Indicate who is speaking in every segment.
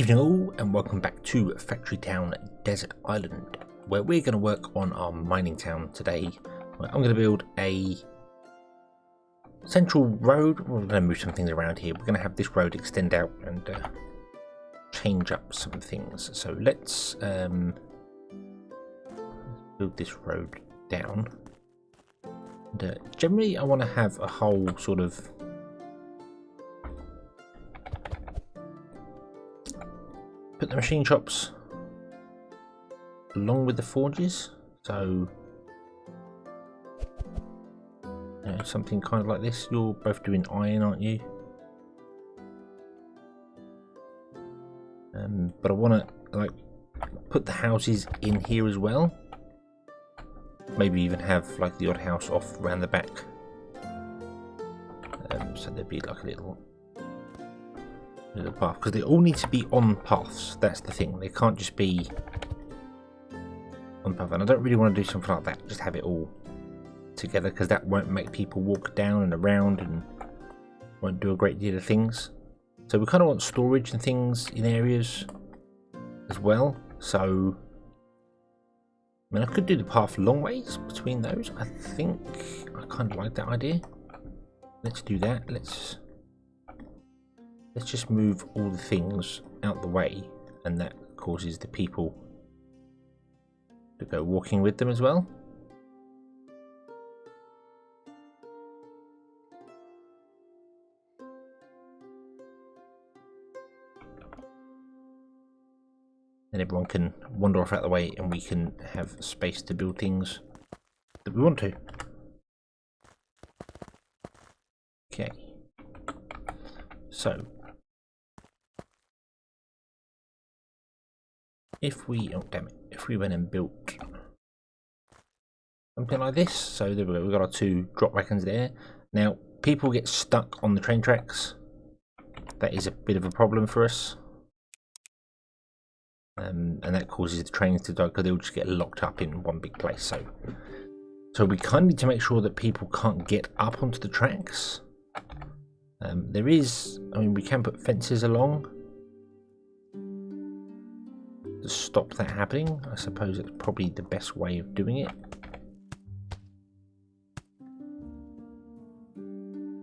Speaker 1: Evening all, and welcome back to Factory Town Desert Island, where we're going to work on our mining town today. I'm going to build a central road. We're going to move some things around here. We're going to have this road extend out and change up some things. So let's build this road down. And, generally, I want to have a whole sort of put the machine shops along with the forges, so something kind of like this. You're both doing iron, aren't you? But I want to like put the houses in here as well. Maybe even have like the odd house off around the back, so there'd be like a little path, because they all need to be on paths. That's the thing, they can't just be on path, and I don't really want to do something like that, just have it all together, because that won't make people walk down and around and won't do a great deal of things. So we kind of want storage and things in areas as well, so I mean I could do the path long ways between those. I think I kind of like that idea. Let's do that. Let's just move all the things out the way, and that causes the people to go walking with them as well. And everyone can wander off out the way, and we can have space to build things that we want to. Okay. So if we, oh damn it, if we went and built something like this, so there we go, we've got our two drop wagons there. Now people get stuck on the train tracks, that is a bit of a problem for us, and that causes the trains to die because they'll just get locked up in one big place. So we kind of need to make sure that people can't get up onto the tracks. There is, I mean, we can put fences along to stop that happening. I suppose it's probably the best way of doing it.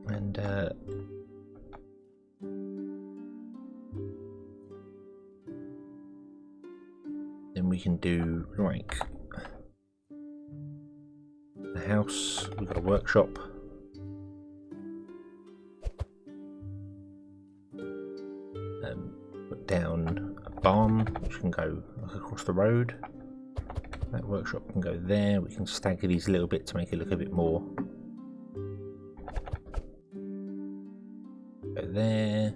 Speaker 1: And then we can do like the house. We've got a workshop. Put down a barn which can go across the road. That workshop can go there. We can stagger these a little bit to make it look a bit more. Go there.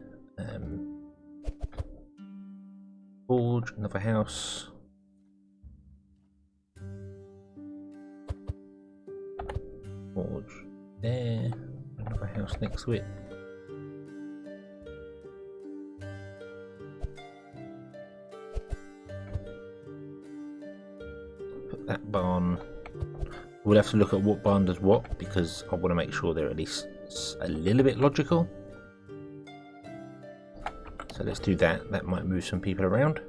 Speaker 1: Forge, another house. Forge there. Another house next to it. That barn, we'll have to look at what barn does what, because I want to make sure they're at least a little bit logical. So let's do that. That might move some people around.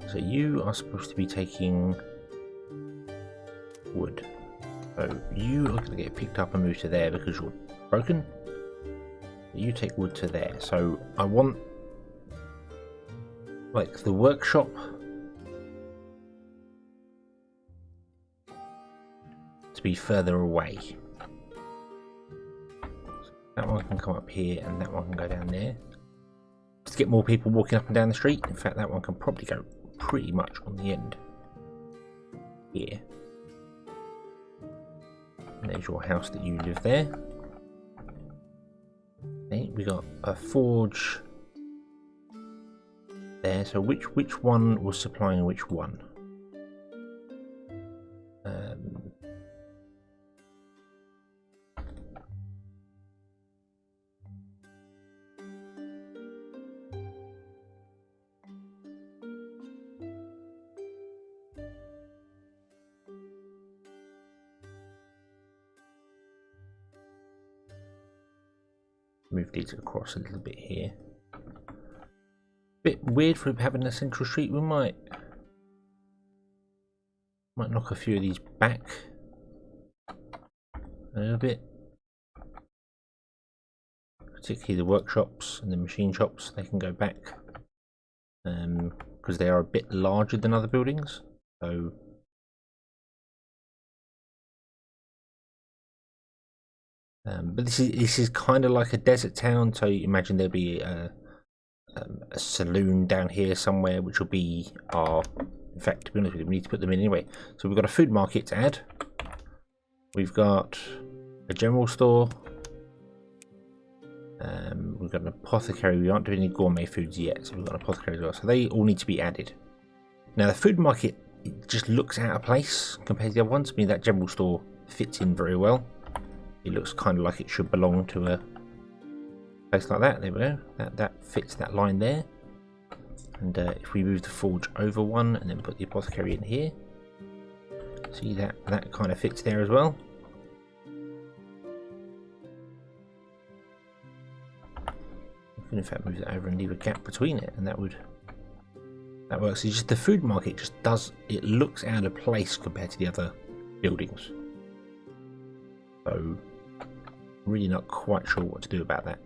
Speaker 1: So you are supposed to be taking wood. So you are going to get picked up and moved to there because you're broken. You take wood to there. So I want like the workshop to be further away. So that one can come up here and that one can go down there. To get more people walking up and down the street. In fact, that one can probably go pretty much on the end here. And there's your house that you live there. Okay, we got a forge there. So which one was supplying which one? Move these across a little bit here. Bit weird for having a central street. We might knock a few of these back a little bit, particularly the workshops and the machine shops. They can go back because they are a bit larger than other buildings. So but this is kind of like a desert town, so you imagine there'll be a saloon down here somewhere, which will be our, in fact, to be honest with you, we need to put them in anyway. So we've got a food market to add, we've got a general store, we've got an apothecary. We aren't doing any gourmet foods yet, so we've got an apothecary as well, so they all need to be added. Now the food market, it just looks out of place compared to the other ones. I mean, that general store fits in very well. It looks kind of like it should belong to a place like that. There we go. That fits that line there. And if we move the forge over one and then put the apothecary in here, see that kind of fits there as well. We can in fact move that over and leave a gap between it, and that works. It's just the food market just it looks out of place compared to the other buildings. So really not quite sure what to do about that.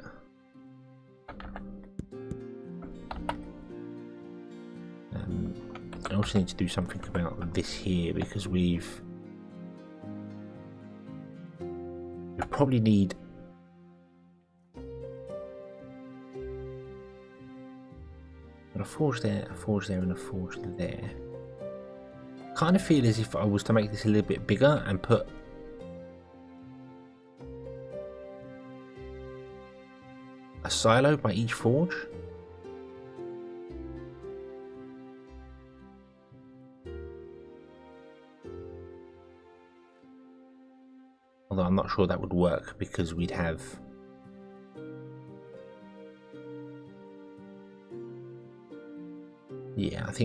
Speaker 1: I also need to do something about this here, because we probably need a forge there, and a forge there. Kind of feel as if I was to make this a little bit bigger and put a silo by each forge. Although I'm not sure that would work, because we'd have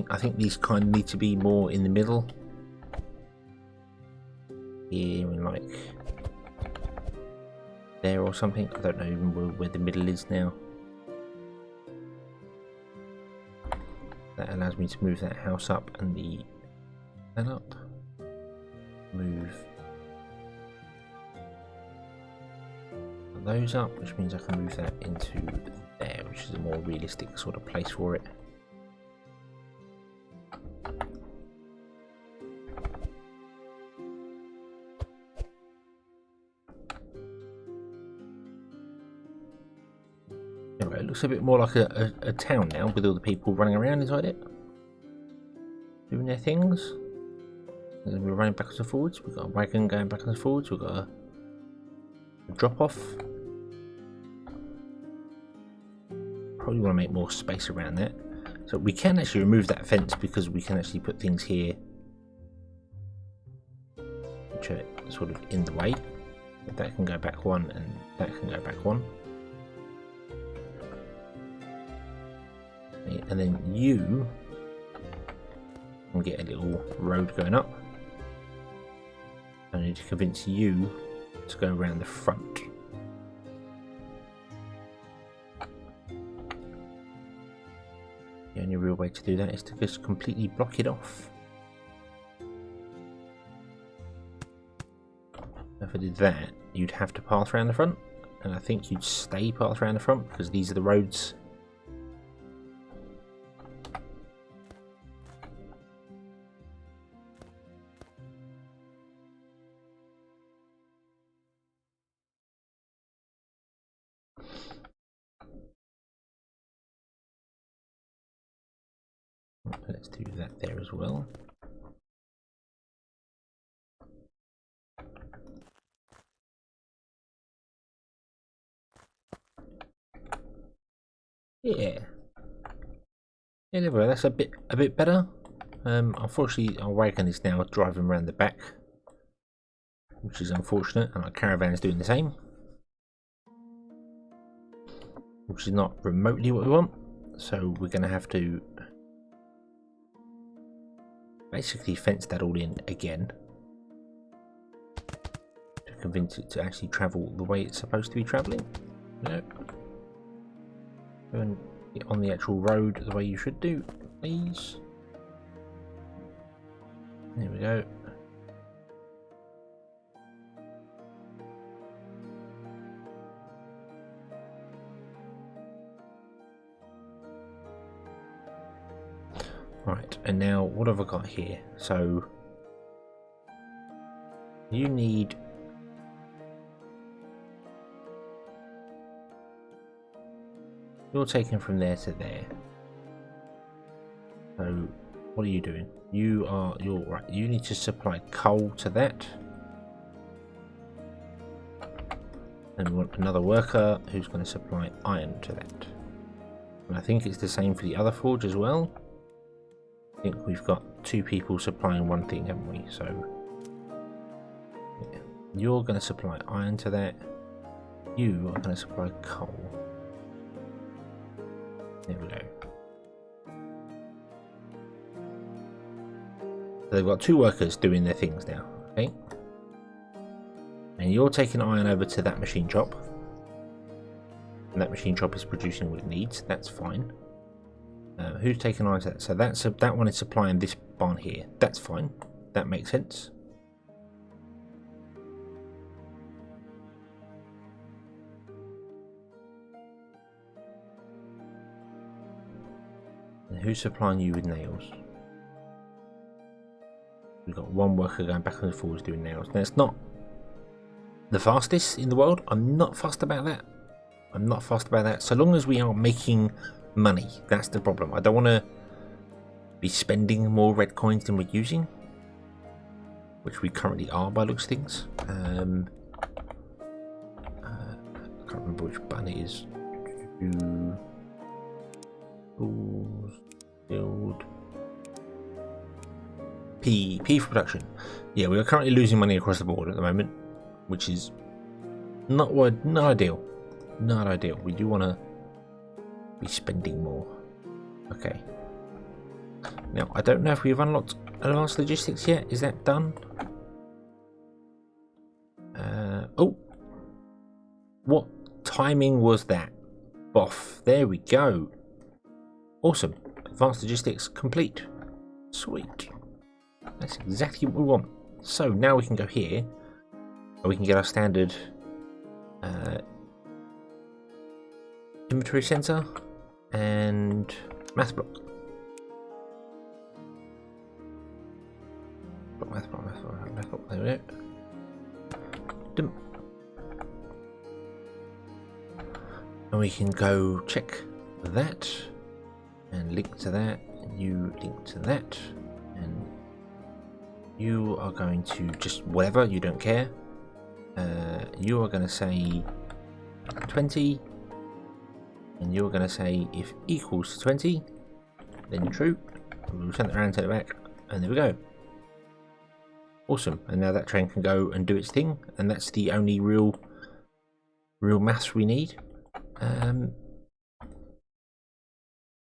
Speaker 1: I think these kind of need to be more in the middle. Here and like there or something. I don't know even where the middle is now. That allows me to move that house up and that up. Move those up, which means I can move that into there, which is a more realistic sort of place for it. Anyway, it looks a bit more like a town now, with all the people running around inside it, doing their things. And then we're running backwards and forwards. We've got a wagon going backwards and forwards. We've got a drop off. Probably want to make more space around that. So we can actually remove that fence, because we can actually put things here which are sort of in the way. But that can go back one, and that can go back one. And then you can get a little road going up. I need to convince you to go around the front. The only real way to do that is to just completely block it off. If I did that, you'd have to pass around the front, and I think you'd stay pass around the front, because these are the roads. Let's do that there as well. Yeah. Anyway, that's a bit better. Unfortunately, our wagon is now driving around the back, which is unfortunate, and our caravan is doing the same, which is not remotely what we want. So we're going to have to basically fence that all in again to convince it to actually travel the way it's supposed to be travelling. Nope. Go and get on the actual road the way you should do, please. There we go. Right, and now what have I got here? So you need you're taking from there to there. So what are you doing? You're right. You need to supply coal to that, and we want another worker who's going to supply iron to that. And I think it's the same for the other forge as well. I think we've got two people supplying one thing, haven't we? So yeah. You're going to supply iron to that. You are going to supply coal. There we go. So they've got two workers doing their things now, okay? And you're taking iron over to that machine shop. And that machine shop is producing what it needs. That's fine. Who's taking iron to that? So that one is supplying this barn here. That's fine. That makes sense. And who's supplying you with nails? We've got one worker going back and forwards doing nails. Now it's not the fastest in the world. I'm not fussed about that. I'm not fussed about that. So long as we are making money, that's the problem. I don't want to be spending more red coins than we're using, which we currently are by looks of things. I can't remember which button it is. Build. P for production. Yeah, we are currently losing money across the board at the moment, which is not ideal. Not ideal. We do want to be spending more. Okay. Now, I don't know if we've unlocked advanced logistics yet. Is that done? Oh. What timing was that? Boff. There we go. Awesome. Advanced logistics complete. Sweet. That's exactly what we want. So now we can go here. And we can get our standard inventory center and math block. Math block. There we go. Dum. And we can go check that and link to that. And you link to that, and you are going to just whatever, you don't care. You are going to say 20, and you're going to say if equals to 20, then true. We'll send it around to the back, and there we go. Awesome. And now that train can go and do its thing, and that's the only real maths we need.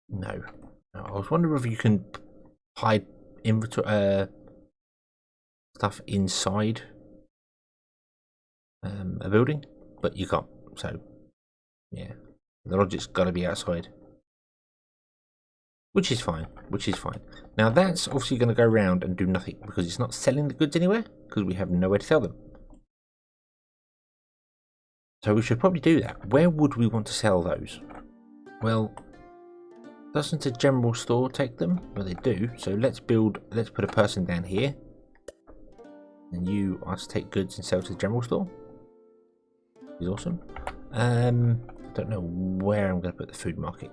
Speaker 1: No. I was wondering if you can hide inventory stuff inside a building, but you can't. So yeah, the logic's got to be outside, which is fine. Now that's obviously going to go around and do nothing because it's not selling the goods anywhere because we have nowhere to sell them. So we should probably do that. Where would we want to sell those? Well, doesn't a general store take them? Well, they do. So let's put a person down here, and you are to take goods and sell to the general store. Is awesome. I don't know where I'm going to put the food market.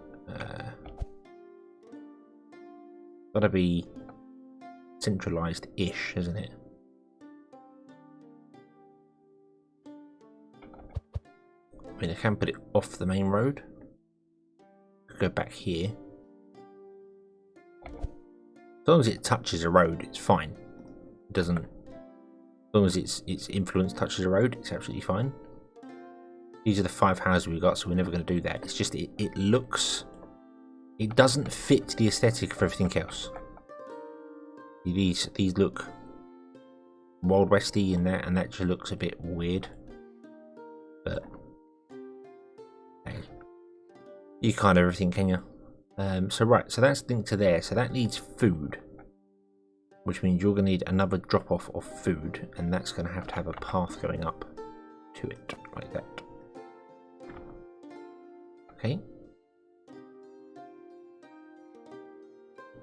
Speaker 1: Gotta be centralized-ish, isn't it? I mean, I can put it off the main road. Go back here. As long as it touches a road, it's fine. It doesn't. As long as its influence touches a road, it's absolutely fine. These are the 5 houses we got, so we're never going to do that. It's just it looks. It doesn't fit the aesthetic of everything else. These look Wild Westy and that just looks a bit weird. But hey, You can't do everything, can you? So right, so that's linked to there. So that needs food, which means you're going to need another drop off of food, and that's going to have a path going up to it like that. Okay.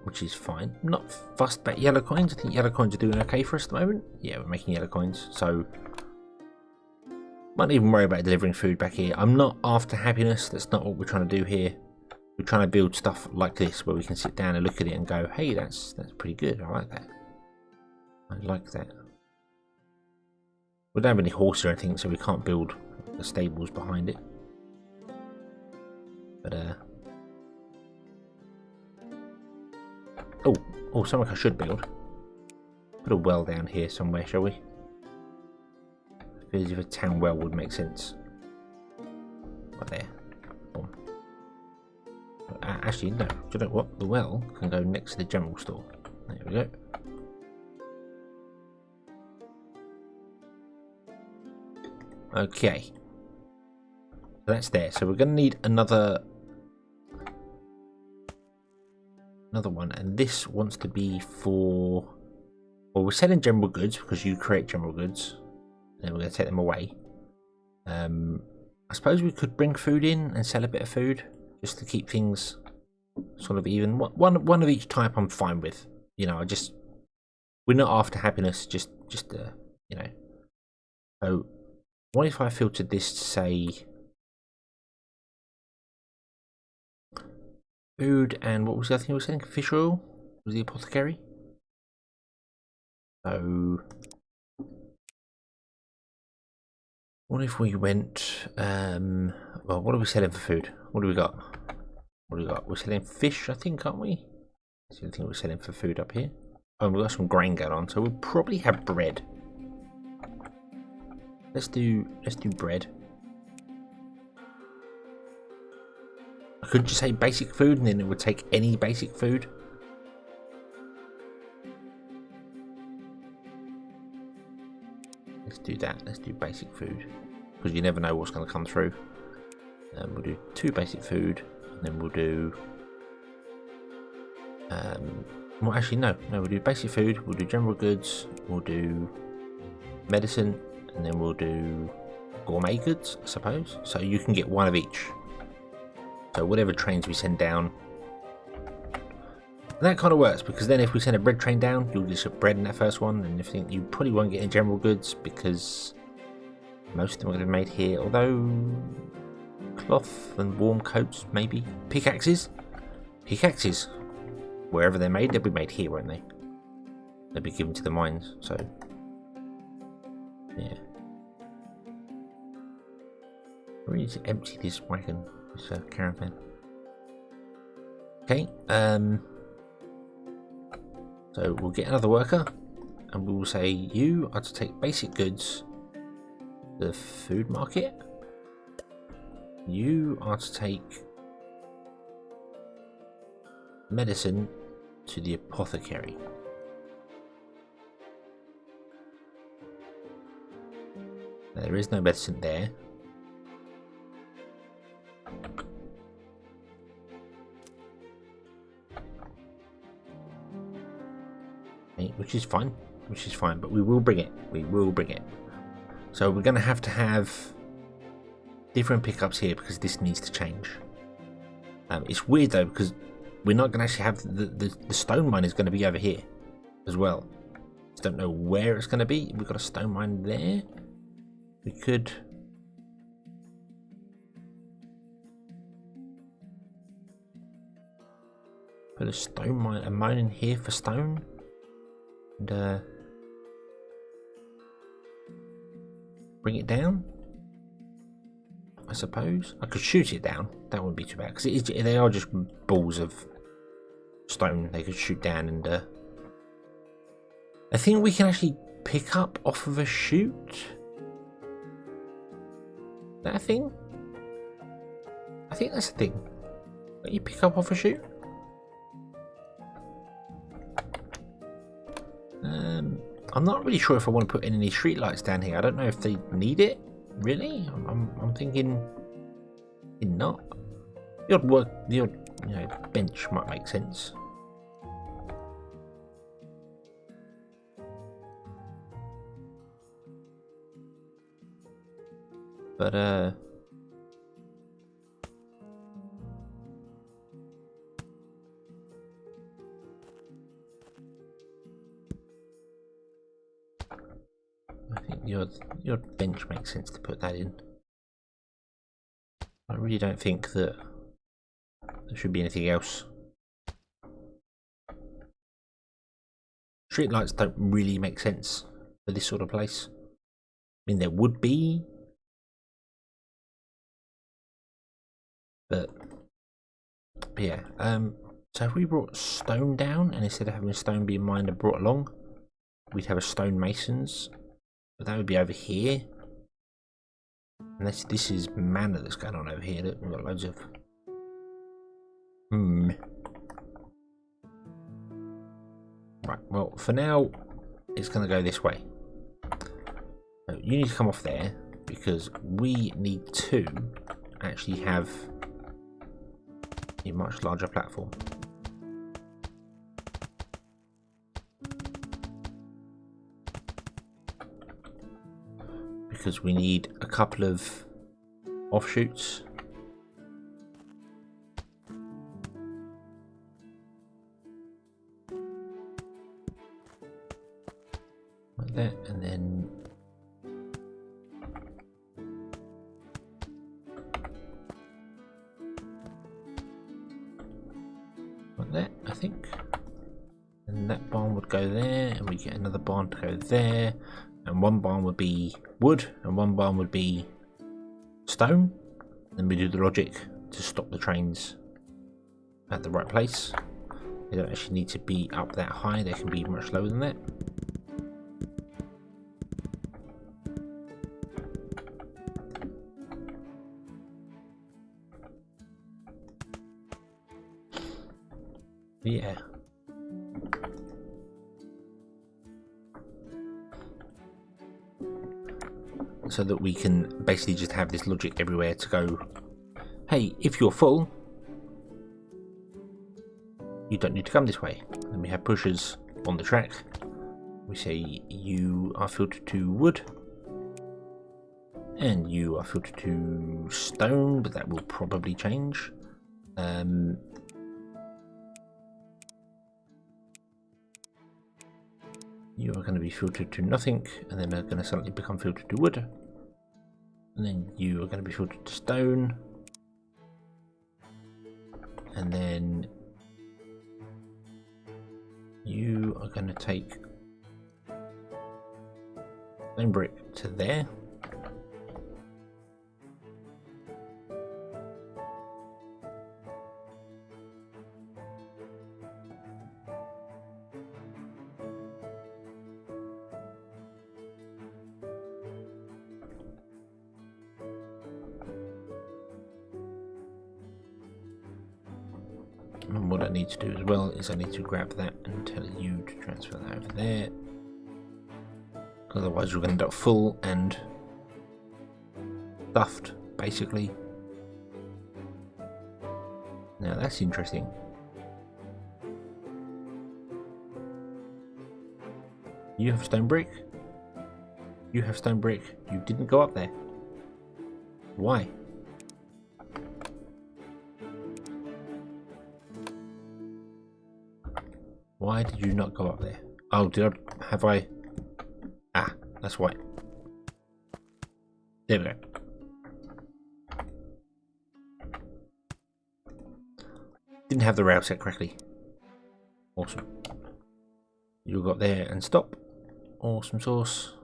Speaker 1: Which is fine. I'm not fussed about yellow coins. I think yellow coins are doing okay for us at the moment. Yeah, we're making yellow coins, so might not even worry about delivering food back here. I'm not after happiness. That's not what we're trying to do here. We're trying to build stuff like this where we can sit down and look at it and go, hey, that's pretty good. I like that. I like that. We don't have any horses or anything, so we can't build the stables behind it. But oh, something I should build. Put a well down here somewhere, shall we? I feel as if a town well would make sense. Right there. Boom. Actually, no. Do you know what? The well can go next to the general store. There we go. Okay. So that's there. So we're going to need another one, and this wants to be for, well, we're selling general goods because you create general goods, and we're going to take them away. I suppose we could bring food in and sell a bit of food just to keep things sort of even. One of each type I'm fine with. You know, we're not after happiness, just you know. So what if I filtered this to say food, and what was the other thing we were selling? Fish oil? Was the apothecary? So what if we went, well, what are we selling for food? What do we got? What do we got? We're selling fish, I think, aren't we? That's the only thing we're selling for food up here. Oh, we've got some grain going on, so we'll probably have bread. Let's do bread. I could just say basic food, and then it would take any basic food. Let's do that. Let's do basic food, because you never know what's going to come through. We'll do 2 basic food, and then we'll do. Well, actually, no. We'll do basic food. We'll do general goods. We'll do medicine, and then we'll do gourmet goods, I suppose. So you can get 1 of each. So whatever trains we send down, and that kind of works, because then if we send a bread train down, you'll just get bread in that first one, and you probably won't get any general goods because most of them are going to be made here. Although cloth and warm coats, maybe pickaxes, wherever they're made, they'll be made here, won't they? They'll be given to the mines. So yeah, we need to empty this wagon. Caravan. Okay, so we'll get another worker, and we will say you are to take basic goods to the food market. You are to take medicine to the apothecary. There is no medicine there. Which is fine, but we will bring it. So we're going to have different pickups here because this needs to change. It's weird though, because we're not going to actually have the stone mine is going to be over here as well. Just don't know where it's going to be. We've got a stone mine there. We could put a mine in here for stone, and bring it down. I suppose I could shoot it down. That wouldn't be too bad, because they are just balls of stone. They could shoot down, and I think we can actually pick up off of a chute. That a thing? I think that's a thing. Let you pick up off a chute. I'm not really sure if I want to put in any street lights down here. I don't know if they need it. Really? I'm thinking not. the odd, bench might make sense. But I think the odd bench makes sense to put that in. I really don't think that there should be anything else. Street lights don't really make sense for this sort of place. I mean, there would be, but yeah. So if we brought stone down, and instead of having stone being mined and brought along, we'd have a stone masons, but that would be over here. Unless this is manor that's going on over here. Look, we've got loads of Right, well, for now it's going to go this way. So you need to come off there, because we need to actually have a much larger platform. Because we need a couple of offshoots. Like that, and then like that, I think. And that barn would go there, and we get another barn to go there. And one barn would be wood, and one barn would be stone. Then we do the logic to stop the trains at the right place. They don't actually need to be up that high, they can be much lower than that. Yeah. So that we can basically just have this logic everywhere to go, hey, if you're full, you don't need to come this way. Then we have pushers on the track. We say you are filtered to wood, and you are filtered to stone, but that will probably change. You are going to be filtered to nothing, and then are going to suddenly become filtered to wood. And then you are going to be filtered to stone. And then you are going to take stone brick to there. And what I need to do as well is I need to grab that and tell you to transfer that over there. Otherwise you're going to end up full and stuffed, basically. Now that's interesting. You have stone brick. You have stone brick. You didn't go up there. Why? Why did you not go up there? Oh, have I? Ah, that's why. There we go. Didn't have the rail set correctly. Awesome. You got there and stop. Awesome sauce.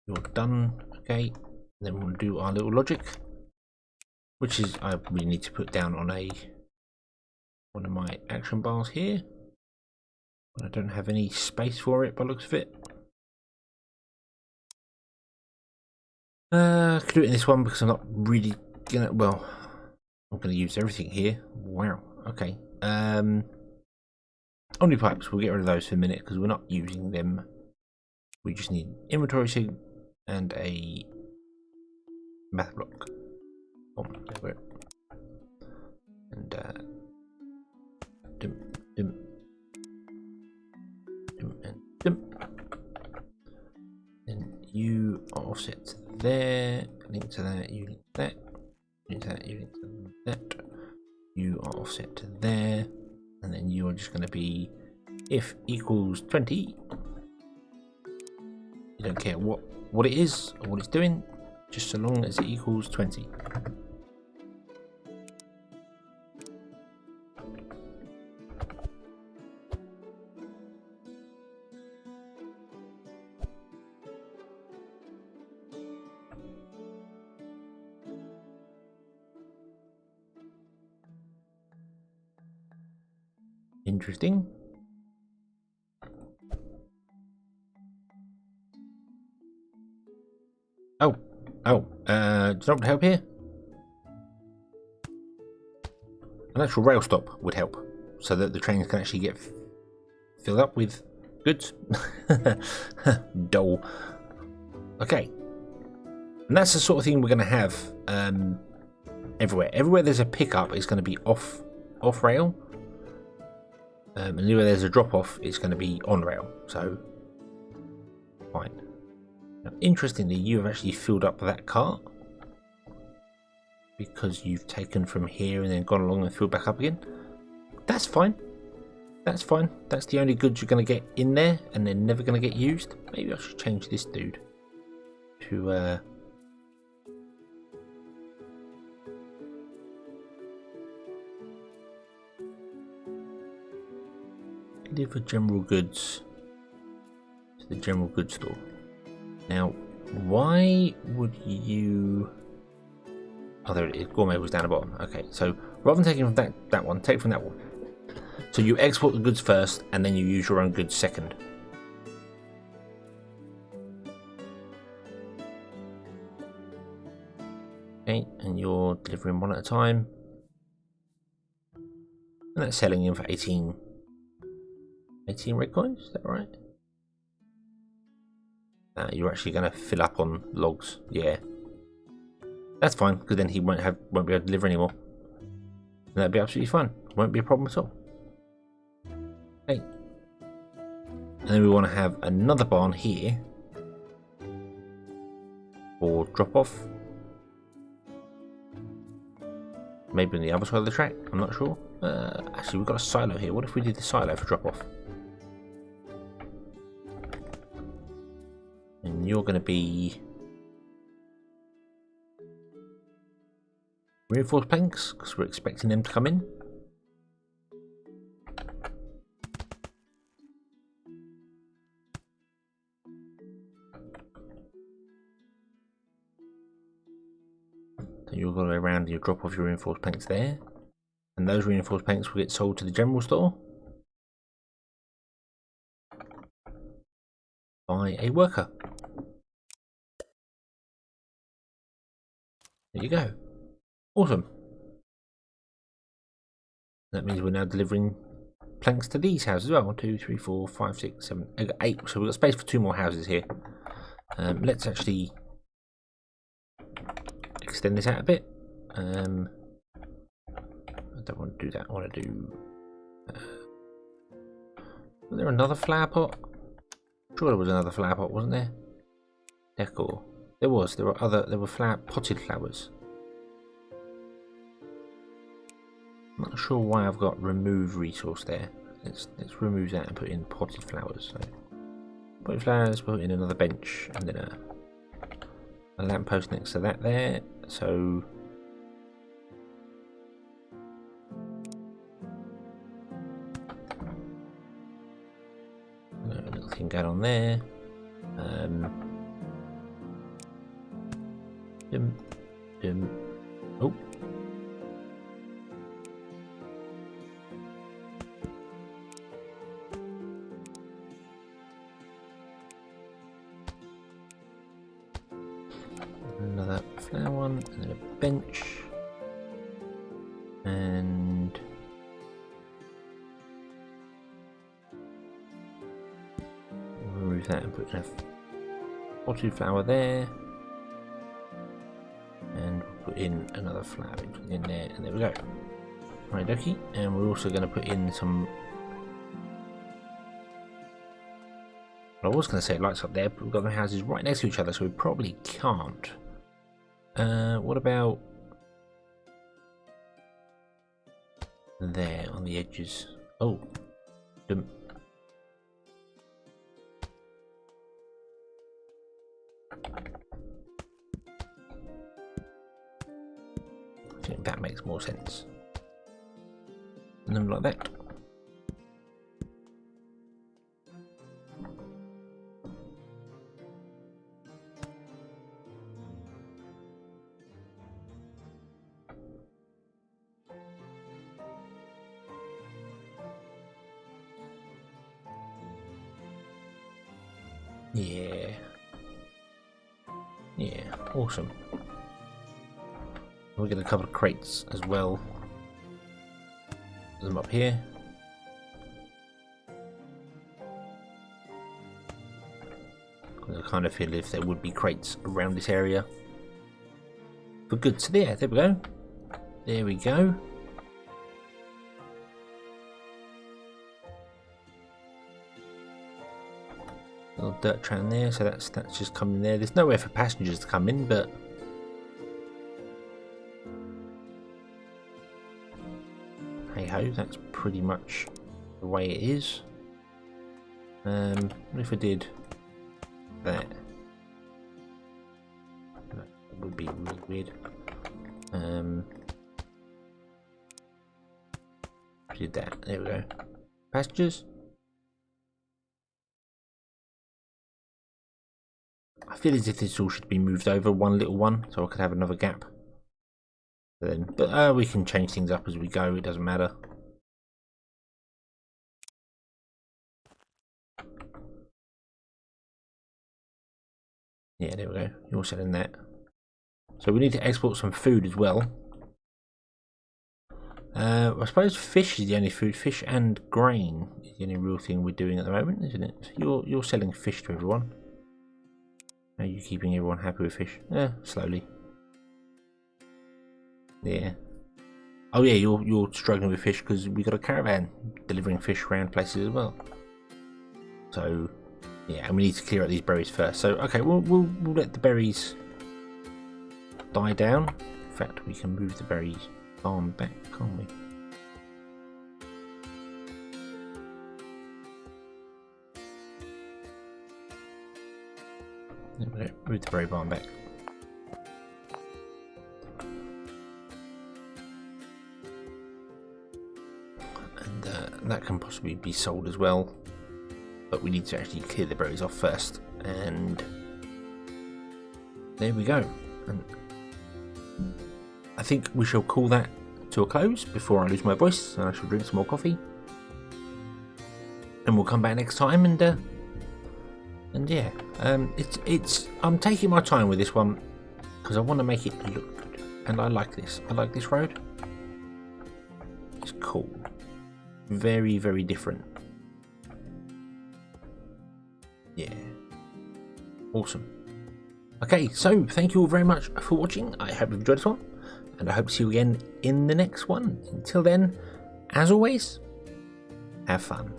Speaker 1: You're done. Okay. Then we'll do our little logic, which is I really need to put down on one of my action bars here. But I don't have any space for it by the looks of it. I could do it in this one because I'm not really gonna, well, I'm gonna use everything here. Wow, okay. Only pipes, we'll get rid of those for a minute because we're not using them. We just need inventory sheet and a math block. Oh, there we go. offset to there, link to that, you link to that, link to that, you link to that, you are offset to there, and then you are just going to be if equals 20. You don't care what it is or what it's doing, just so long as it equals 20. Interesting. Oh, do you want to help here? An actual rail stop would help, so that the trains can actually get filled up with goods. Dull. Okay, and that's the sort of thing we're going to have everywhere. Everywhere there's a pickup, it's going to be off rail. And anywhere there's a drop off, it's going to be on rail. So, fine. Now, interestingly, you have actually filled up that cart because you've taken from here and then gone along and filled back up again. That's fine. That's fine. That's the only goods you're going to get in there, and they're never going to get used. Maybe I should change this dude to deliver general goods to the general goods store. Now, why would you... Oh, there it is. Gourmet was down the bottom. Okay, so rather than taking from that one, take from that one. So you export the goods first, and then you use your own goods second. Okay, and you're delivering one at a time. And that's selling in for 18 red coins, is that right? You're actually going to fill up on logs, yeah. That's fine, because then he won't be able to deliver anymore. And that'd be absolutely fine. Won't be a problem at all. Okay. And then we want to have another barn here for drop off. Maybe on the other side of the track, I'm not sure. Actually, we've got a silo here. What if we did the silo for drop off? And you're going to be reinforced planks because we're expecting them to come in. So you'll go around and you'll drop off your reinforced planks there, and those reinforced planks will get sold to the general store by a worker. There you go. Awesome. That means we're now delivering planks to these houses as well. 1, 2, 3, 4, 5, 6, 7, 8. So we've got space for 2 more houses here. Let's actually extend this out a bit. I don't want to do that. I want to do... was there another flower pot? Sure, there was another flower pot, wasn't there? Decor. There was. There were potted flowers. I'm not sure why I've got remove resource there. Let's remove that and put in potted flowers. So potted flowers, put in another bench and then a lamppost next to that there. So a little thing going on there. Oh. Another flower one, and then a bench. And remove that and put in a potted flower there. And we'll put in another flower in there, and there we go. Right, dokie. And we're also going to put in some was going to say it lights up there, but we've got the houses right next to each other, so we probably can't. What about there on the edges? Oh, I think that makes more sense. And then like that. Yeah. Yeah, awesome. We'll get a couple of crates as well. Put them up here. I kind of feel if there would be crates around this area. But good, so there we go. There we go. Little dirt train there, so that's just coming there. There's nowhere for passengers to come in, but hey ho, that's pretty much the way it is. What if I did that? That would be really weird. Did that? There we go. Passengers. I feel as if this all should be moved over one little one, so I could have another gap. But we can change things up as we go. It doesn't matter. Yeah, there we go. You're selling that. So we need to export some food as well. I suppose fish is the only food. Fish and grain is the only real thing we're doing at the moment, isn't it? So you're selling fish to everyone. Are you keeping everyone happy with fish? Slowly. Yeah. Oh yeah, you're struggling with fish because we got a caravan delivering fish around places as well. So yeah, and we need to clear out these berries first. So okay, we'll let the berries die down. In fact, we can move the berries farm back, can't we? There we go. Move the berry barn back. And that can possibly be sold as well. But we need to actually clear the berries off first. And there we go. And I think we shall call that to a close before I lose my voice. And I shall drink some more coffee. And we'll come back next time and yeah, I'm taking my time with this one because I want to make it look good, and I like this. I like this road. It's cool, very, very different. Yeah, awesome. Okay, so thank you all very much for watching. I hope you've enjoyed this one, and I hope to see you again in the next one. Until then, as always, have fun.